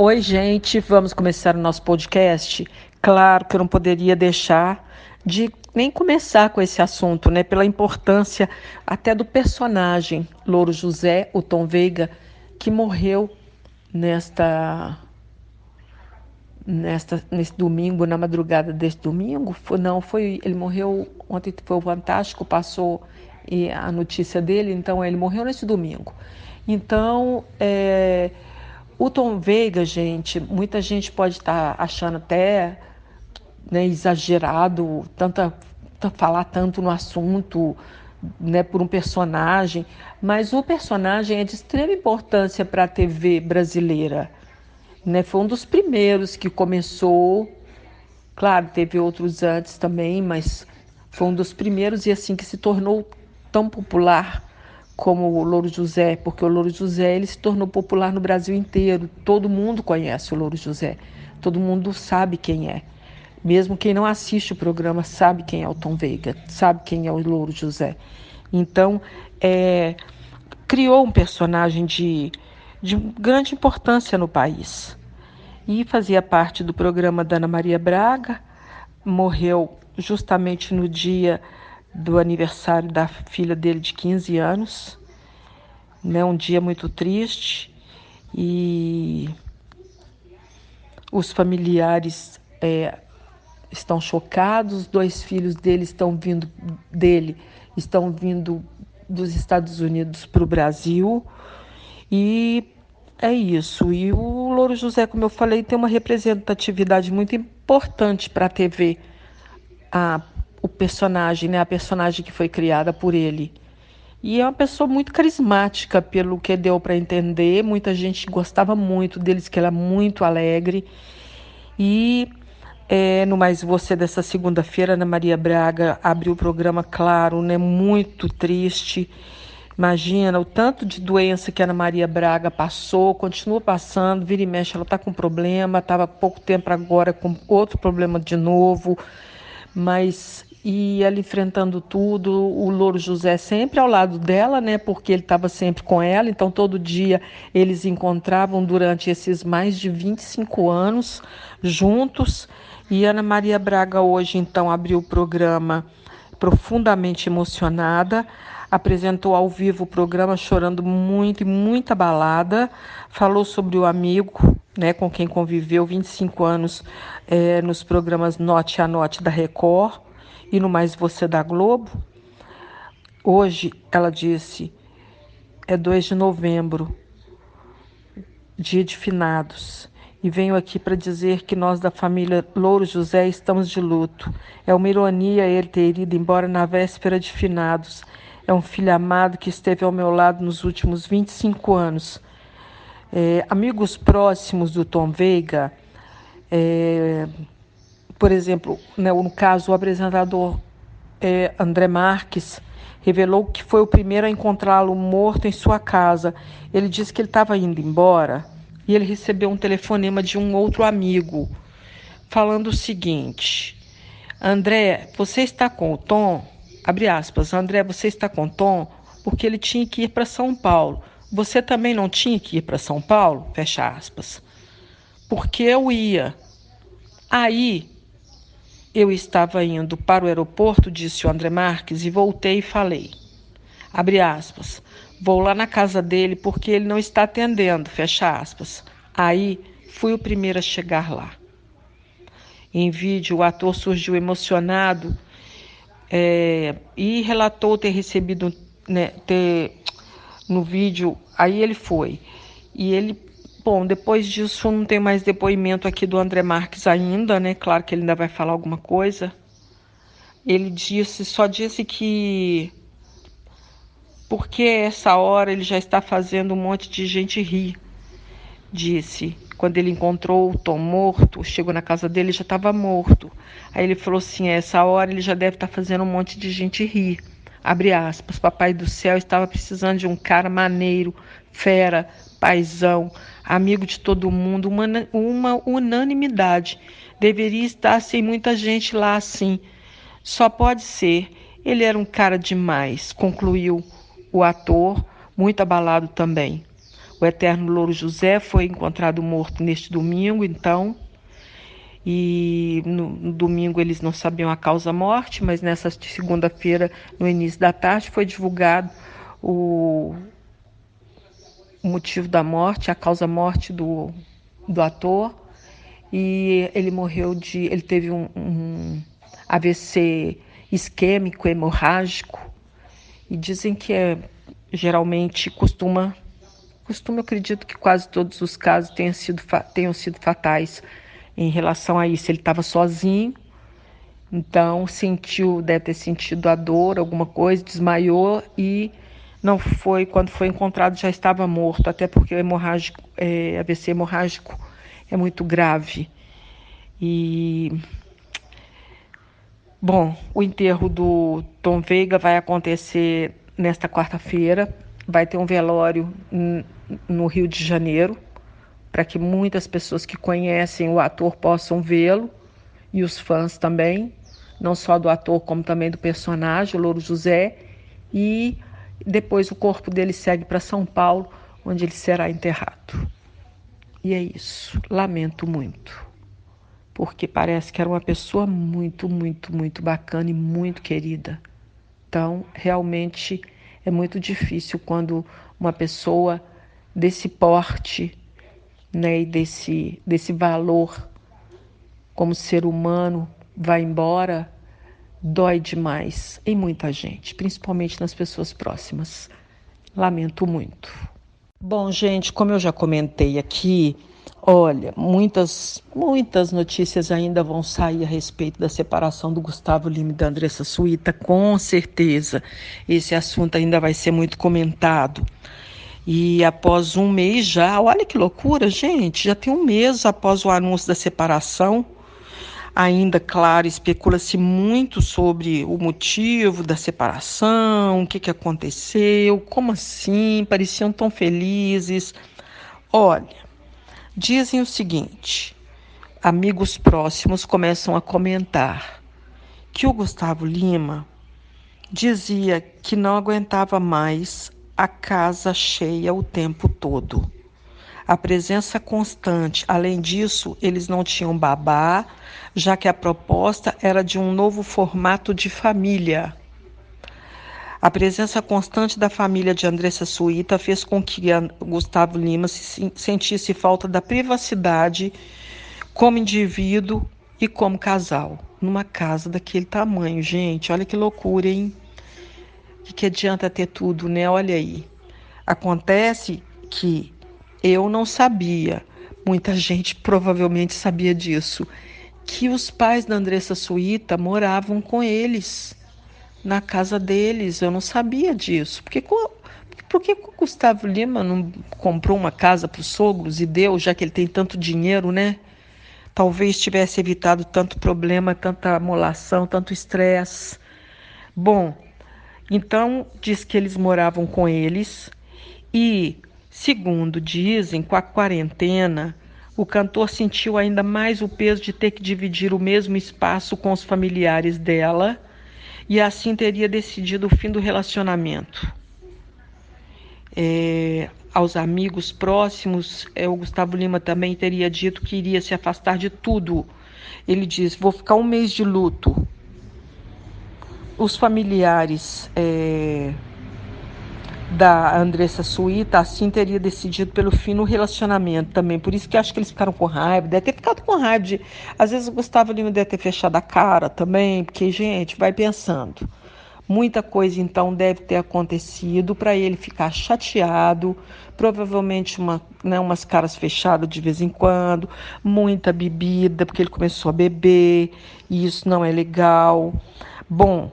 Oi, gente, vamos começar o nosso podcast? Claro que eu não poderia deixar de nem começar com esse assunto, né? Pela importância até do personagem Louro José, o Tom Veiga, que morreu nesta, nesse domingo, na madrugada deste domingo. Ele morreu ontem, foi o Fantástico, passou a notícia dele, então ele morreu nesse domingo. Então, o Tom Veiga, gente, muita gente pode estar achando até, né, exagerado, falar tanto no assunto, né, por um personagem, mas o personagem é de extrema importância para a TV brasileira, né? Foi um dos primeiros que começou, claro, teve outros antes também, mas foi um dos primeiros e assim que se tornou tão popular como o Louro José, porque o Louro José ele se tornou popular no Brasil inteiro. Todo mundo conhece o Louro José, todo mundo sabe quem é. Mesmo quem não assiste o programa sabe quem é o Tom Veiga, sabe quem é o Louro José. Então, criou um personagem de grande importância no país. E fazia parte do programa da Ana Maria Braga, morreu justamente no dia do aniversário da filha dele de 15 anos, né? Um dia muito triste e os familiares estão chocados. 2 filhos dele estão vindo dos Estados Unidos para o Brasil e é isso. E o Louro José, como eu falei, tem uma representatividade muito importante para a TV. A, o personagem, né? A personagem que foi criada por ele. E é uma pessoa muito carismática, pelo que deu para entender. Muita gente gostava muito deles, que ela é muito alegre. E no Mais Você dessa segunda-feira, Ana Maria Braga abriu o programa, claro, né? Muito triste. Imagina o tanto de doença que a Ana Maria Braga passou, continua passando, vira e mexe, ela está com problema, estava há pouco tempo agora com outro problema de novo, mas e ela enfrentando tudo, o Louro José sempre ao lado dela, né? Porque ele estava sempre com ela, então todo dia eles encontravam durante esses mais de 25 anos juntos. E Ana Maria Braga hoje então abriu o programa profundamente emocionada, apresentou ao vivo o programa chorando muito e muito abalada, falou sobre o amigo, né, com quem conviveu 25 anos nos programas Note a Note da Record e no Mais Você da Globo. Hoje, ela disse, é 2 de novembro, dia de finados, e venho aqui para dizer que nós da família Louro José estamos de luto. É uma ironia ele ter ido embora na véspera de finados. É um filho amado que esteve ao meu lado nos últimos 25 anos. Amigos próximos do Tom Veiga, por exemplo, né, no caso, o apresentador André Marques revelou que foi o primeiro a encontrá-lo morto em sua casa. Ele disse que ele estava indo embora e ele recebeu um telefonema de um outro amigo falando o seguinte: André, você está com o Tom? Abre aspas, André, você está com o Tom? Porque ele tinha que ir para São Paulo. Você também não tinha que ir para São Paulo? Fecha aspas. Porque eu ia. Aí eu estava indo para o aeroporto, disse o André Marques, e voltei e falei. Abre aspas. Vou lá na casa dele porque ele não está atendendo. Fecha aspas. Aí fui o primeiro a chegar lá. Em vídeo, o ator surgiu emocionado e relatou ter recebido, né, no vídeo, aí ele foi. E ele, bom, depois disso não tem mais depoimento aqui do André Marques ainda, né? Claro que ele ainda vai falar alguma coisa. Ele só disse que porque essa hora ele já está fazendo um monte de gente rir. Disse, quando ele encontrou o Tom morto, chegou na casa dele, já estava morto. Aí ele falou assim, essa hora ele já deve estar fazendo um monte de gente rir. Abre aspas, papai do céu estava precisando de um cara maneiro, fera, paizão, amigo de todo mundo, uma unanimidade. Deveria estar sem muita gente lá assim. Só pode ser. Ele era um cara demais, concluiu o ator, muito abalado também. O eterno Louro José foi encontrado morto neste domingo, então, e no domingo eles não sabiam a causa-morte, mas nessa segunda-feira, no início da tarde, foi divulgado o motivo da morte, a causa-morte do ator, e ele teve um AVC isquêmico hemorrágico, e dizem que geralmente eu acredito que quase todos os casos tenham sido fatais em relação a isso. Ele estava sozinho, então deve ter sentido a dor, alguma coisa, desmaiou e não foi, quando foi encontrado já estava morto, até porque o AVC hemorrágico é muito grave. E, bom, o enterro do Tom Veiga vai acontecer nesta quarta-feira, vai ter um velório no Rio de Janeiro, para que muitas pessoas que conhecem o ator possam vê-lo, e os fãs também, não só do ator, como também do personagem, o Louro José, e depois o corpo dele segue para São Paulo, onde ele será enterrado. E é isso, lamento muito, porque parece que era uma pessoa muito, muito, muito bacana e muito querida. Então, realmente é muito difícil quando uma pessoa desse porte, né, e desse valor como ser humano vai embora, dói demais em muita gente, principalmente nas pessoas próximas. Lamento muito. Bom, gente, como eu já comentei aqui, olha, muitas notícias ainda vão sair a respeito da separação do Gustavo Lima e da Andressa Suíta, com certeza. Esse assunto ainda vai ser muito comentado. E após um mês já, olha que loucura, gente, já tem um mês após o anúncio da separação. Ainda, claro, especula-se muito sobre o motivo da separação, o que aconteceu, como assim, pareciam tão felizes. Olha, dizem o seguinte, amigos próximos começam a comentar que o Gustavo Lima dizia que não aguentava mais a casa cheia o tempo todo. A presença constante. Além disso, eles não tinham babá, já que a proposta era de um novo formato de família. A presença constante da família de Andressa Suíta fez com que Gustavo Lima sentisse falta da privacidade como indivíduo e como casal, numa casa daquele tamanho. Gente, olha que loucura, hein? O que adianta ter tudo, né? Olha aí. Acontece que eu não sabia, muita gente provavelmente sabia disso, que os pais da Andressa Suíta moravam com eles, na casa deles. Eu não sabia disso. Por que o Gustavo Lima não comprou uma casa para os sogros e deu, já que ele tem tanto dinheiro, né? Talvez tivesse evitado tanto problema, tanta amolação, tanto estresse. Bom, então diz que eles moravam com eles e, segundo dizem, com a quarentena, o cantor sentiu ainda mais o peso de ter que dividir o mesmo espaço com os familiares dela e assim teria decidido o fim do relacionamento. Aos amigos próximos, o Gustavo Lima também teria dito que iria se afastar de tudo. Ele diz, vou ficar um mês de luto. Os familiares da Andressa Suíta, assim, teria decidido pelo fim no relacionamento também. Por isso que acho que eles ficaram com raiva. Deve ter ficado com raiva de... Às vezes o Gustavo Lima deve ter fechado a cara também, porque, gente, vai pensando. Muita coisa, então, deve ter acontecido para ele ficar chateado. Provavelmente umas caras fechadas de vez em quando. Muita bebida, porque ele começou a beber. E isso não é legal. Bom...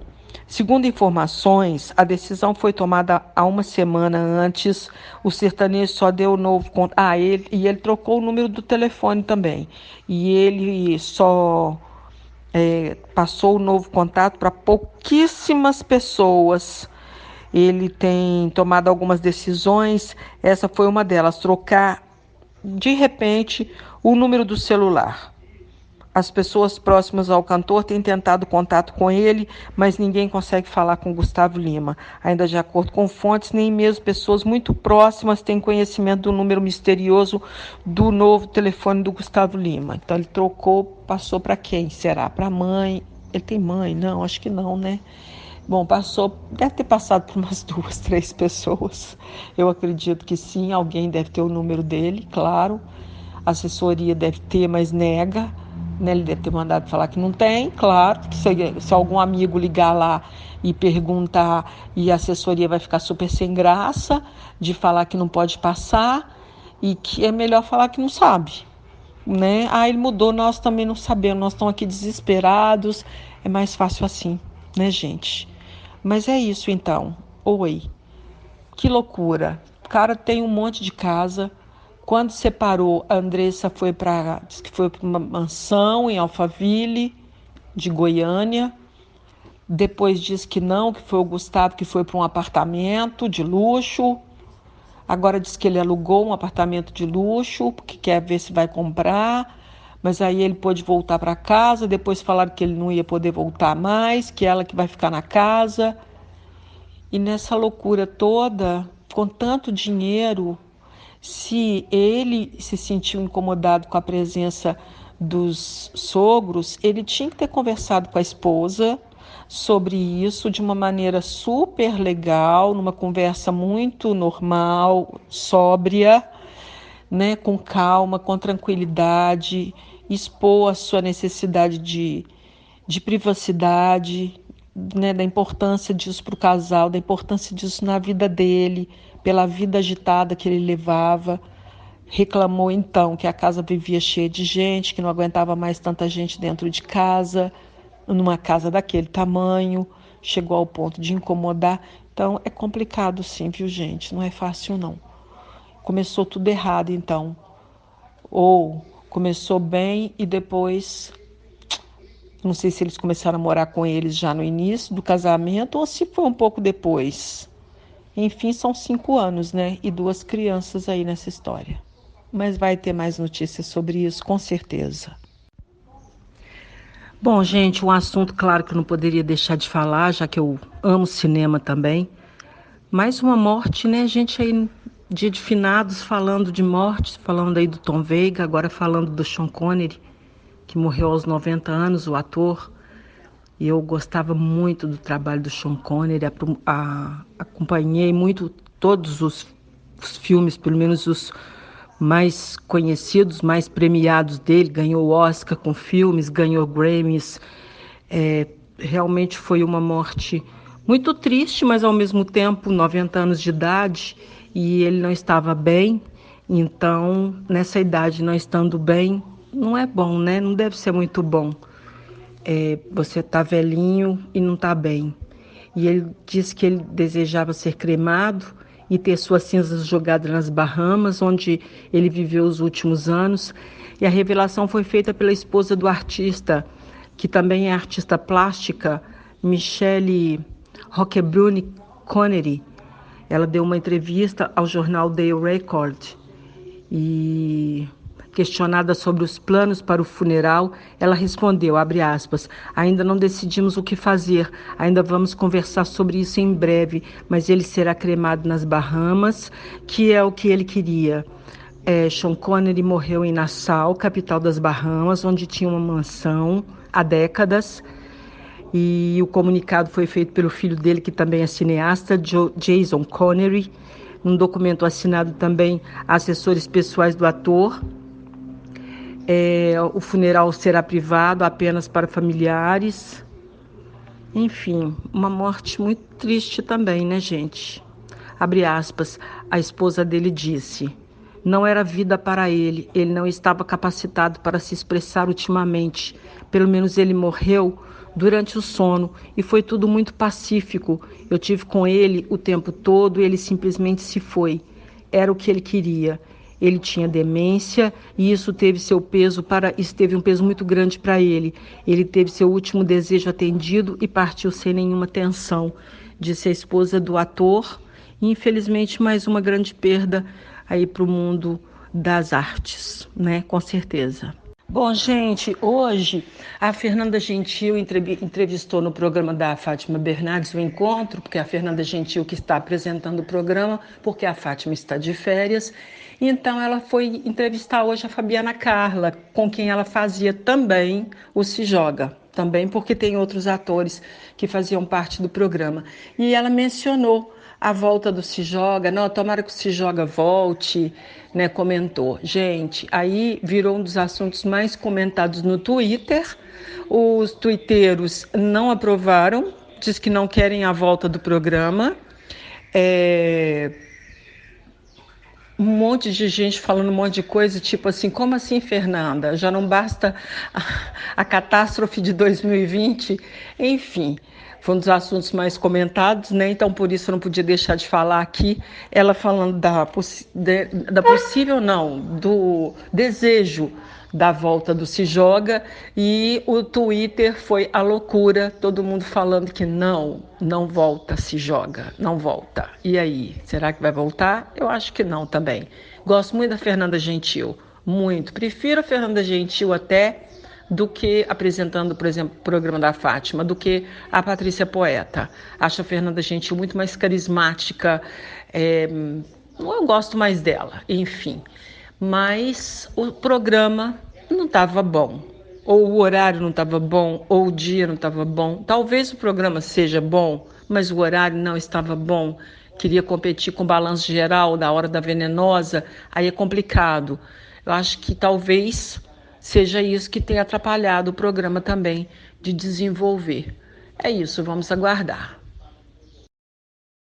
Segundo informações, a decisão foi tomada há uma semana antes. O sertanejo só deu o novo contato. Ele trocou o número do telefone também. E ele só passou o novo contato para pouquíssimas pessoas. Ele tem tomado algumas decisões. Essa foi uma delas, trocar de repente o número do celular. As pessoas próximas ao cantor têm tentado contato com ele, mas ninguém consegue falar com Gustavo Lima. Ainda de acordo com fontes, nem mesmo pessoas muito próximas têm conhecimento do número misterioso do novo telefone do Gustavo Lima. Então ele trocou, passou para quem? Será? Para a mãe? Ele tem mãe? Não, acho que não, né? Bom, deve ter passado por umas 2, 3 pessoas. Eu acredito que sim, alguém deve ter o número dele, claro. A assessoria deve ter, mas nega. Né? Ele deve ter mandado falar que não tem, claro. Que se algum amigo ligar lá e perguntar, e a assessoria vai ficar super sem graça de falar que não pode passar e que é melhor falar que não sabe. Né? Ah, ele mudou, nós também não sabemos, nós estamos aqui desesperados. É mais fácil assim, né, gente? Mas é isso então. Oi, que loucura. O cara tem um monte de casa. Quando separou, a Andressa disse que foi para uma mansão em Alphaville, de Goiânia. Depois disse que não, que foi o Gustavo que foi para um apartamento de luxo. Agora diz que ele alugou um apartamento de luxo, porque quer ver se vai comprar. Mas aí ele pôde voltar para casa. Depois falaram que ele não ia poder voltar mais, que ela que vai ficar na casa. E nessa loucura toda, com tanto dinheiro, se ele se sentiu incomodado com a presença dos sogros, ele tinha que ter conversado com a esposa sobre isso de uma maneira super legal, numa conversa muito normal, sóbria, né, com calma, com tranquilidade, expor a sua necessidade de privacidade, né, da importância disso para o casal, da importância disso na vida dele, pela vida agitada que ele levava. Reclamou então que a casa vivia cheia de gente, que não aguentava mais tanta gente dentro de casa, numa casa daquele tamanho, chegou ao ponto de incomodar. Então é complicado sim, viu, gente? Não é fácil não. Começou tudo errado então. Ou começou bem e depois, não sei se eles começaram a morar com eles já no início do casamento ou se foi um pouco depois. Enfim, são 5 anos, né? E 2 crianças aí nessa história. Mas vai ter mais notícias sobre isso, com certeza. Bom, gente, um assunto, claro, que eu não poderia deixar de falar, já que eu amo cinema também. Mais uma morte, né, gente, aí, dia de finados, falando de mortes, falando aí do Tom Veiga, agora falando do Sean Connery, que morreu aos 90 anos, o ator. E eu gostava muito do trabalho do Sean Connery, acompanhei muito todos os filmes, pelo menos os mais conhecidos, mais premiados dele, ganhou Oscar com filmes, ganhou Grammys. Realmente foi uma morte muito triste, mas ao mesmo tempo 90 anos de idade e ele não estava bem. Então, nessa idade, não estando bem, não é bom, né? Não deve ser muito bom. Você tá velhinho e não tá bem. E ele disse que ele desejava ser cremado e ter suas cinzas jogadas nas Bahamas, onde ele viveu os últimos anos. E a revelação foi feita pela esposa do artista, que também é artista plástica, Michelle Roquebrune Connery. Ela deu uma entrevista ao jornal Daily Record e, questionada sobre os planos para o funeral, ela respondeu, abre aspas, ainda não decidimos o que fazer, ainda vamos conversar sobre isso em breve, mas ele será cremado nas Bahamas, que é o que ele queria. Sean Connery morreu em Nassau, capital das Bahamas, onde tinha uma mansão há décadas, e o comunicado foi feito pelo filho dele, que também é cineasta, Jason Connery, um documento assinado também a assessores pessoais do ator. O funeral será privado apenas para familiares. Enfim, uma morte muito triste também, né, gente? Abre aspas, a esposa dele disse, não era vida para ele não estava capacitado para se expressar ultimamente, pelo menos ele morreu durante o sono e foi tudo muito pacífico, eu tive com ele o tempo todo e ele simplesmente se foi, era o que ele queria. Ele tinha demência e isso teve um peso muito grande para ele. Ele teve seu último desejo atendido e partiu sem nenhuma tensão, disse a esposa do ator. E, infelizmente, mais uma grande perda aí para o mundo das artes, né? Com certeza. Bom, gente, hoje a Fernanda Gentil entrevistou no programa da Fátima Bernardes o Encontro, porque é a Fernanda Gentil que está apresentando o programa, porque a Fátima está de férias. Então ela foi entrevistar hoje a Fabiana Carla, com quem ela fazia também o Se Joga, também porque tem outros atores que faziam parte do programa. E ela mencionou a volta do Se Joga, não, tomara que o Se Joga volte, né, comentou. Gente, aí virou um dos assuntos mais comentados no Twitter. Os tuiteiros não aprovaram, diz que não querem a volta do programa. É, um monte de gente falando um monte de coisa, tipo assim, como assim, Fernanda? Já não basta a catástrofe de 2020? Enfim, foi um dos assuntos mais comentados, né? Então, por isso, eu não podia deixar de falar aqui, ela falando da possível, não, do desejo da volta do Se Joga, e o Twitter foi a loucura, todo mundo falando que não volta Se Joga, não volta. E aí, será que vai voltar? Eu acho que não também. Gosto muito da Fernanda Gentil, muito. Prefiro a Fernanda Gentil até do que apresentando, por exemplo, o programa da Fátima, do que a Patrícia Poeta. Acho a Fernanda Gentil muito mais carismática, eu gosto mais dela, enfim. Mas o programa não estava bom, ou o horário não estava bom, ou o dia não estava bom. Talvez o programa seja bom, mas o horário não estava bom. Queria competir com o Balanço Geral da Hora da Venenosa, aí é complicado. Eu acho que talvez seja isso que tenha atrapalhado o programa também de desenvolver. É isso, vamos aguardar.